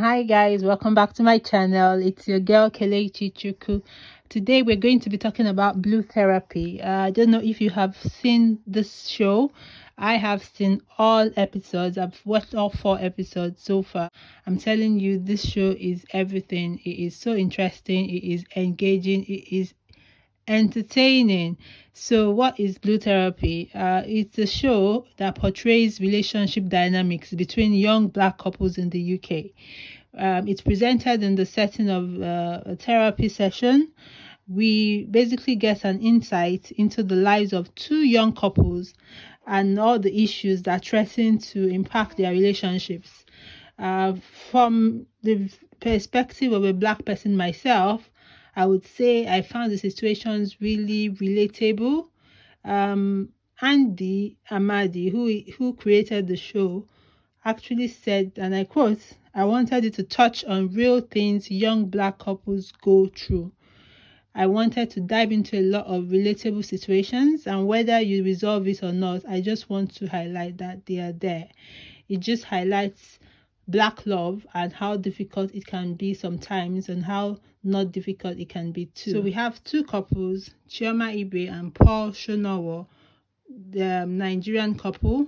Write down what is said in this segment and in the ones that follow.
Hi guys, welcome back to my channel. It's your girl Kelechi Chuku. Today we're going to be talking about blue therapy. I don't know if you have seen this show. I have seen all episodes. I've watched all 4 episodes so far. I'm telling you, this show is everything. It is so interesting. It is engaging. It is entertaining. So what is blue therapy? It's a show that portrays relationship dynamics between young black couples in the UK. It's presented in the setting of a therapy session. We basically get an insight into the lives of two young couples and all the issues that threaten to impact their relationships. From the perspective of a black person myself, I would say I found the situations really relatable. Andy Amadi, who created the show, actually said, and I quote, "I wanted it to touch on real things young black couples go through. I wanted to dive into a lot of relatable situations, and whether you resolve it or not, I just want to highlight that they are there." It just highlights black love and how difficult it can be sometimes and how not difficult it can be too. So we have two couples, Chioma and Paul Shonowo, the Nigerian couple,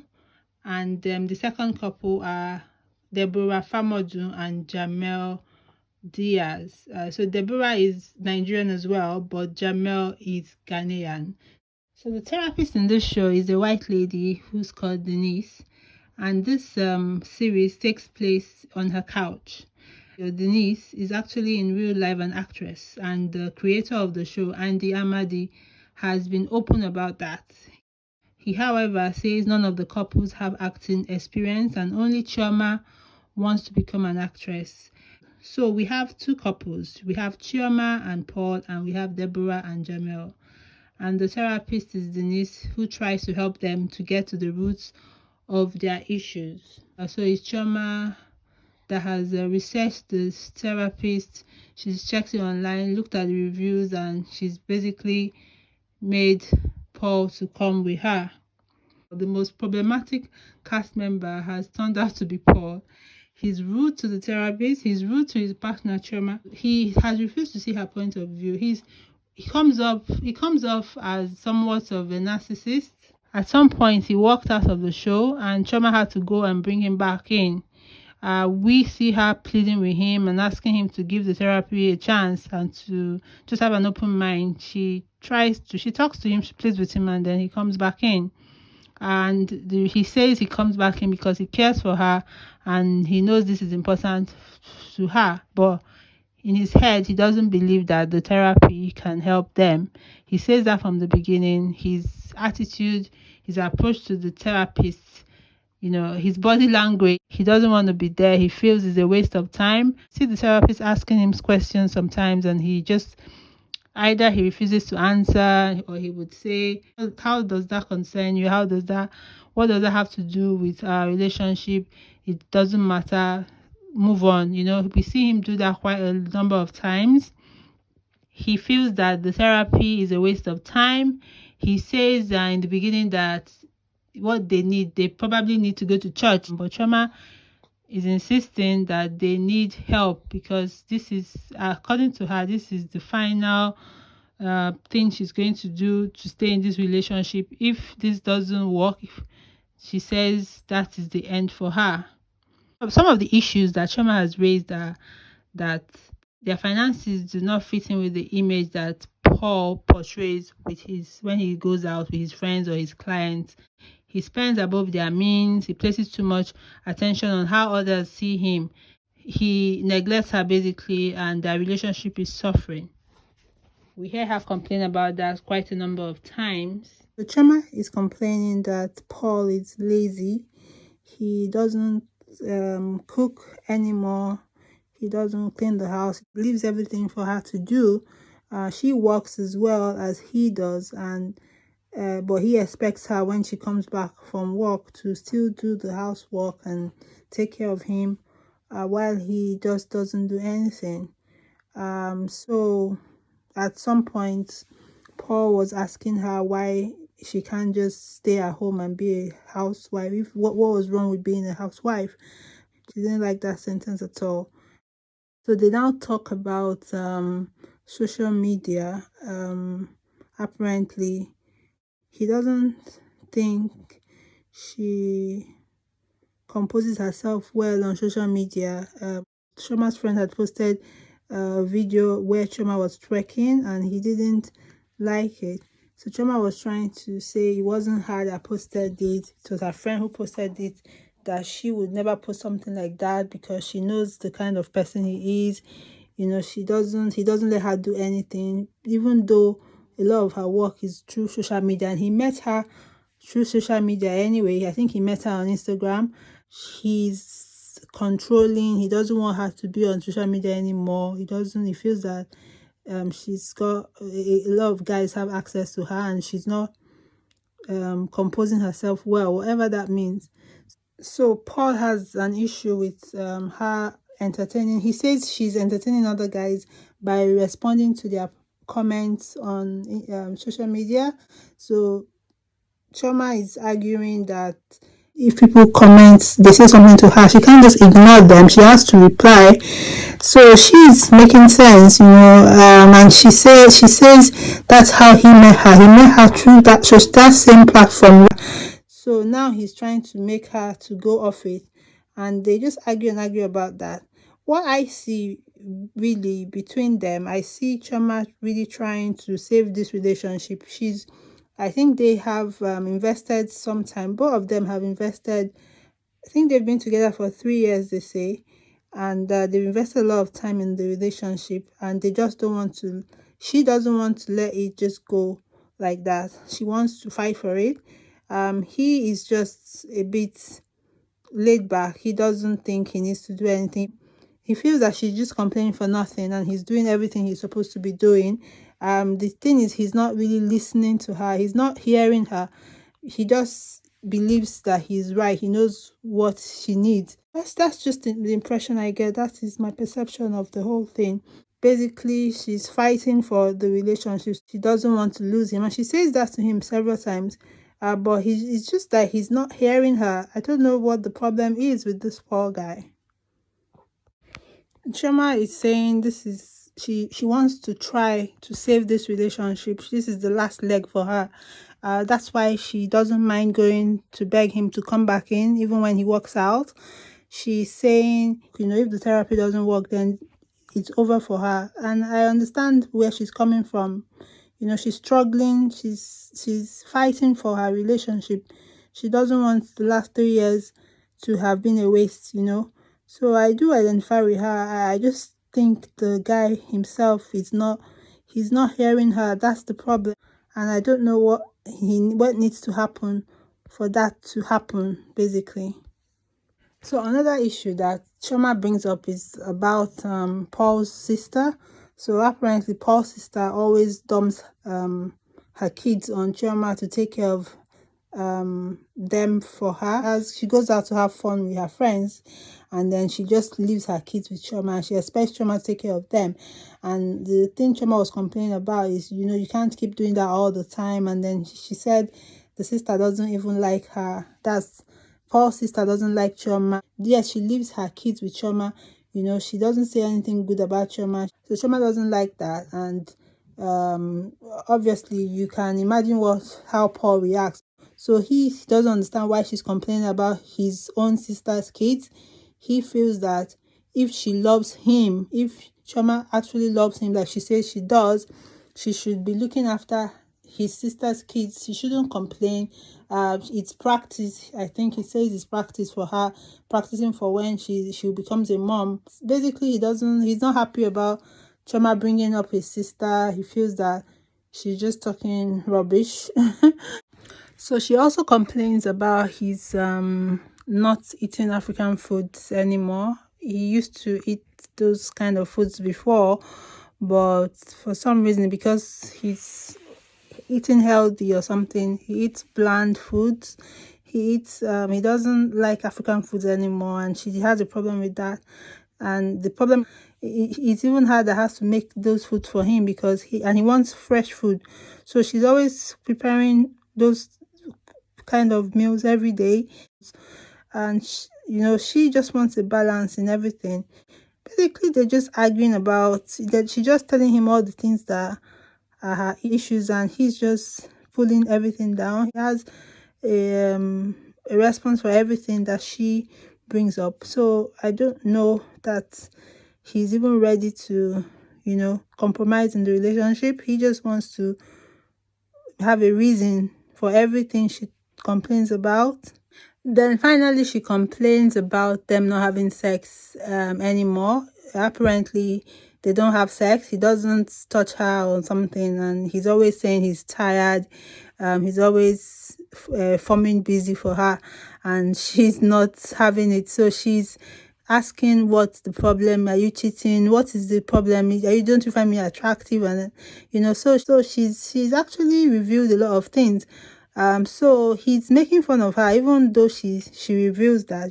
and the second couple are Deborah Famodu and Jamel Diaz. So Deborah is Nigerian as well, but Jamel is Ghanaian. So the therapist in this show is a white lady who's called Denise, and this series takes place on her couch. Denise is actually in real life an actress, and the creator of the show, Andy Amadi, has been open about that. He, however, says none of the couples have acting experience and only Chioma wants to become an actress. So we have two couples. We have Chioma and Paul, and we have Deborah and Jamel. And the therapist is Denise, who tries to help them to get to the roots of their issues. So it's Chioma that has researched this therapist. She's checked it online, looked at the reviews, and she's basically made Paul to come with her. The most problematic cast member has turned out to be Paul. He's rude to the therapist, he's rude to his partner Chioma. He has refused to see her point of view. He comes off as somewhat of a narcissist. At some point he walked out of the show and Chioma had to go and bring him back in. We see her pleading with him and asking him to give the therapy a chance and to just have an open mind. She talks to him, she pleads with him, and then he comes back in. And he says he comes back in because he cares for her and he knows this is important to her. But in his head, he doesn't believe that the therapy can help them. He says that from the beginning. His attitude, his approach to the therapist, his body language, he doesn't want to be there. He feels it's a waste of time. See the therapist asking him questions sometimes and he just either he refuses to answer or he would say, "How does that concern you? What does that have to do with our relationship? It doesn't matter. Move on." We see him do that quite a number of times. He feels that the therapy is a waste of time. He says in the beginning that what they probably need to go to church, but Chioma is insisting that they need help because this is, according to her, this is the final thing she's going to do to stay in this relationship. If this doesn't work, she says that is the end for her. Some of the issues that Chioma has raised are that their finances do not fit in with the image that Paul portrays when he goes out with his friends or his clients. He spends above their means. He places too much attention on how others see him. He neglects her basically, and their relationship is suffering. We hear her complain about that quite a number of times. The Chioma is complaining that Paul is lazy. He doesn't cook anymore. He doesn't clean the house. He leaves everything for her to do. She works as well as he does, and but he expects her when she comes back from work to still do the housework and take care of him while he just doesn't do anything. So at some point, Paul was asking her why she can't just stay at home and be a housewife. What was wrong with being a housewife? She didn't like that sentence at all. So they now talk about social media. Apparently, he doesn't think she composes herself well on social media. Choma's friend had posted a video where Choma was twerking and he didn't like it. So Choma was trying to say it wasn't her that posted it, it was her friend who posted it, that she would never post something like that because she knows the kind of person he is. He doesn't let her do anything, even though a lot of her work is through social media. And he met her through social media anyway. I think he met her on Instagram. He's controlling. He doesn't want her to be on social media anymore. He feels that she's got a lot of guys have access to her and she's not composing herself well, whatever that means. So Paul has an issue with her entertaining. He says she's entertaining other guys by responding to their comments on social media. So Choma is arguing that if people comment, they say something to her, she can't just ignore them. She has to reply. So she's making sense, and she says that's how he met her. He met her through that same platform. So now he's trying to make her to go off it, and they just argue and argue about that. What I see really between them, I see Choma really trying to save this relationship. I think they have invested some time. Both of them have invested. I think they've been together for 3 years, they say, and they've invested a lot of time in the relationship, and they just don't want to. She doesn't want to let it just go like that. She wants to fight for it. He is just a bit laid back. He doesn't think he needs to do anything. He feels that she's just complaining for nothing and he's doing everything he's supposed to be doing. The thing is, he's not really listening to her. He's not hearing her. He just believes that he's right. He knows what she needs. That's just the impression I get. That is my perception of the whole thing. Basically, she's fighting for the relationship. She doesn't want to lose him. And she says that to him several times. But it's just that he's not hearing her. I don't know what the problem is with this poor guy. Chioma is saying she wants to try to save this relationship. This is the last leg for her. That's why she doesn't mind going to beg him to come back in, even when he walks out. She's saying, if the therapy doesn't work, then it's over for her. And I understand where she's coming from. She's struggling. She's fighting for her relationship. She doesn't want the last 3 years to have been a waste. So I do identify with her. I just think the guy himself he's not hearing her. That's the problem. And I don't know what needs to happen for that to happen, basically. So another issue that Chioma brings up is about Paul's sister. So apparently Paul's sister always dumps her kids on Chioma to take care of them for her, as she goes out to have fun with her friends, and then she just leaves her kids with Chioma and she expects Chioma to take care of them. And the thing Chioma was complaining about is, you can't keep doing that all the time. And then she said the sister doesn't even like her. That's Paul's sister doesn't like Chioma. Yes, she leaves her kids with Chioma. She doesn't say anything good about Chioma. So Chioma doesn't like that. And obviously you can imagine how Paul reacts. So he doesn't understand why she's complaining about his own sister's kids. He feels that if she loves him, if Chioma actually loves him like she says she does, she should be looking after his sister's kids. She shouldn't complain. It's practice. I think he says it's practice for her, practicing for when she becomes a mom. Basically, he's not happy about Chioma bringing up his sister. He feels that she's just talking rubbish. So she also complains about his not eating African foods anymore. He used to eat those kind of foods before, but for some reason, because he's eating healthy or something, he eats bland foods. He doesn't like African foods anymore, and she has a problem with that. And the problem, it's even her that has to make those foods for him because he wants fresh food. So she's always preparing those kind of meals every day, and she just wants a balance in everything. Basically, they're just arguing about that. She's just telling him all the things that are her issues, and he's just pulling everything down. He has a response for everything that she brings up. So I don't know that he's even ready to, compromise in the relationship. He just wants to have a reason for everything she complains about. Then finally, she complains about them not having sex anymore. Apparently, they don't have sex. He doesn't touch her or something, and he's always saying he's tired. He's always forming busy for her, and she's not having it. So she's asking, what's the problem? Are you cheating? What is the problem? Don't you find me attractive? And so she's actually revealed a lot of things. So he's making fun of her, even though she reveals that.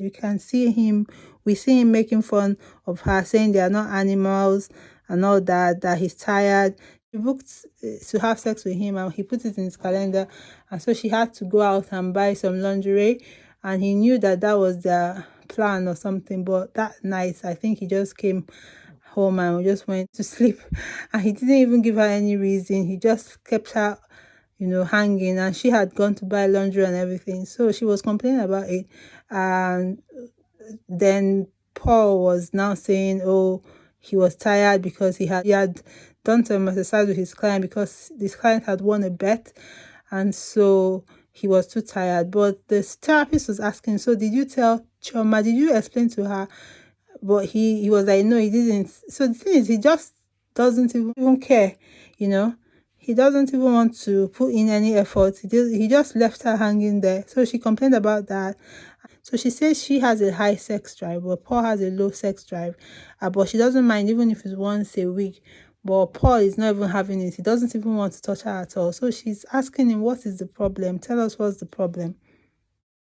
We see him making fun of her, saying they are not animals and all that he's tired. She booked to have sex with him, and he put it in his calendar, and so she had to go out and buy some lingerie, and he knew that was their plan or something. But that night, I think he just came home and just went to sleep, and he didn't even give her any reason. He just kept her hanging, and she had gone to buy laundry and everything. So she was complaining about it. And then Paul was now saying, oh, he was tired because he had done some exercise with his client, because this client had won a bet, and so he was too tired. But the therapist was asking, so did you tell Chioma? Did you explain to her? But he was like, no, he didn't. So the thing is, he just doesn't even care, He doesn't even want to put in any effort. He just left her hanging there. So she complained about that. So she says she has a high sex drive, but Paul has a low sex drive. But she doesn't mind even if it's once a week. But Paul is not even having it. He doesn't even want to touch her at all. So she's asking him, what is the problem? Tell us what's the problem.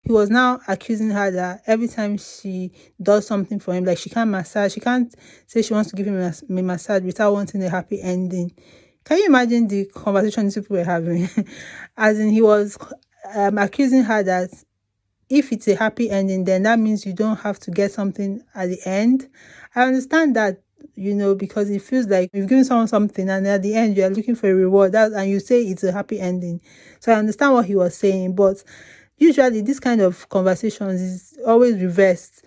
He was now accusing her that every time she does something for him, like she can't say she wants to give him a massage without wanting a happy ending. Can you imagine the conversation these people were having? As in, he was accusing her that if it's a happy ending, then that means you don't have to get something at the end. I understand that, because it feels like you've given someone something and at the end you're looking for a reward, and you say it's a happy ending. So I understand what he was saying, but usually this kind of conversations is always reversed.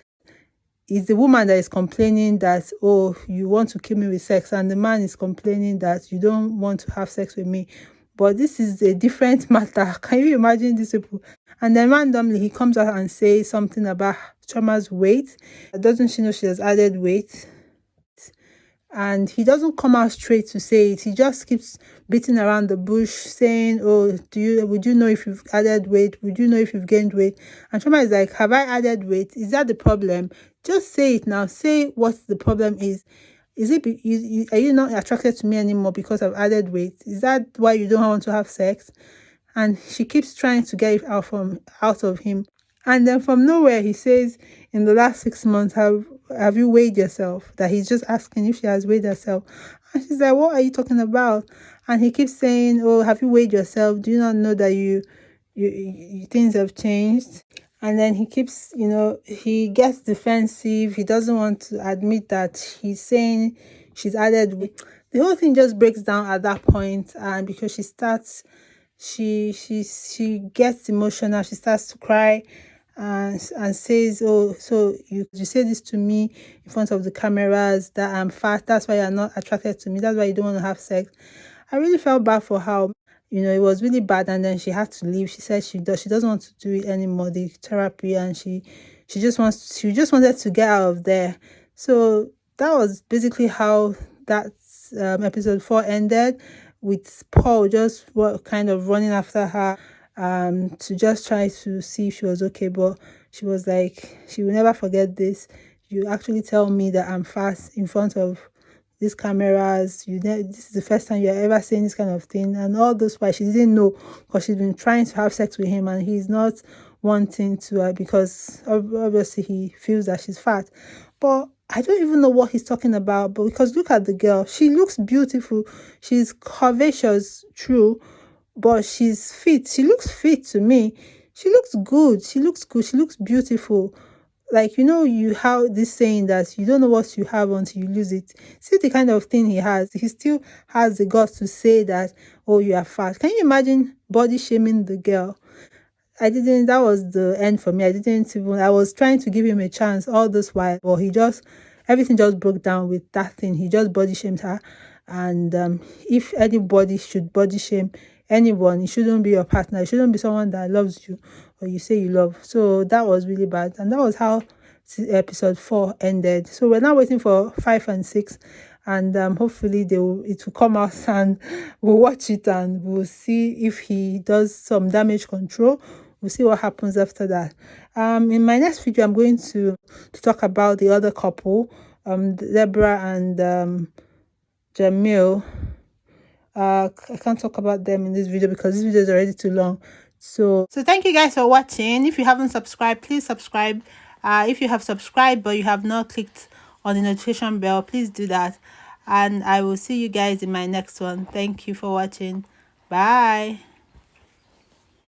It's the woman that is complaining that, oh, you want to kill me with sex, and the man is complaining that you don't want to have sex with me. But this is a different matter. Can you imagine these people? And then randomly he comes out and says something about Chioma's weight. Doesn't she know she has added weight? And he doesn't come out straight to say it. He just keeps beating around the bush, saying, oh, would you know if you've added weight? Would you know if you've gained weight? And Chioma is like, have I added weight? Is that the problem? Just say it now. Say what the problem is. Are you not attracted to me anymore because I've added weight? Is that why you don't want to have sex? And she keeps trying to get it out of him. And then from nowhere, he says, in the last 6 months, have you weighed yourself? That he's just asking if she has weighed herself. And she's like, what are you talking about? And he keeps saying, oh, have you weighed yourself? Do you not know that you things have changed? And then he keeps, he gets defensive. He doesn't want to admit that he's saying she's added weight. The whole thing just breaks down at that point, and because she gets emotional, she starts to cry, and says, oh, so you say this to me in front of the cameras that I'm fat, that's why you're not attracted to me, that's why you don't want to have sex. I really felt bad for her. It was really bad, and then she had to leave. She said she doesn't want to do it anymore, the therapy, and she just wanted to get out of there. So that was basically how that episode 4 ended, with Paul just kind of running after her to just try to see if she was okay. But she was like, she will never forget this. You actually tell me that I'm fast in front of these cameras. This is the first time you're ever saying this kind of thing. And all those why she didn't know, because she's been trying to have sex with him and he's not wanting to, because obviously he feels that she's fat. But I don't even know what he's talking about. But because look at the girl, she looks beautiful. She's curvaceous, true, but she's fit. She looks fit to me. She looks good. She looks beautiful. like, you have this saying that you don't know what you have until you lose it. See the kind of thing he has. He still has the guts to say that, oh, you are fat. Can you imagine body shaming the girl? That was the end for me. I was trying to give him a chance all this while, but everything just broke down with that thing. He just body shamed her. And if anybody should body shame anyone, it shouldn't be your partner. It shouldn't be someone that loves you or you say you love. So that was really bad. And that was how episode 4 ended. So we're now waiting for 5 and 6. And hopefully it will come out and we'll watch it and we'll see if he does some damage control. We'll see what happens after that. In my next video, I'm going to talk about the other couple, Deborah and Jamil. I can't talk about them in this video because this video is already too long. So thank you guys for watching. If you haven't subscribed, please subscribe. If you have subscribed but you have not clicked on the notification bell, please do that. And I will see you guys in my next one. Thank you for watching. Bye.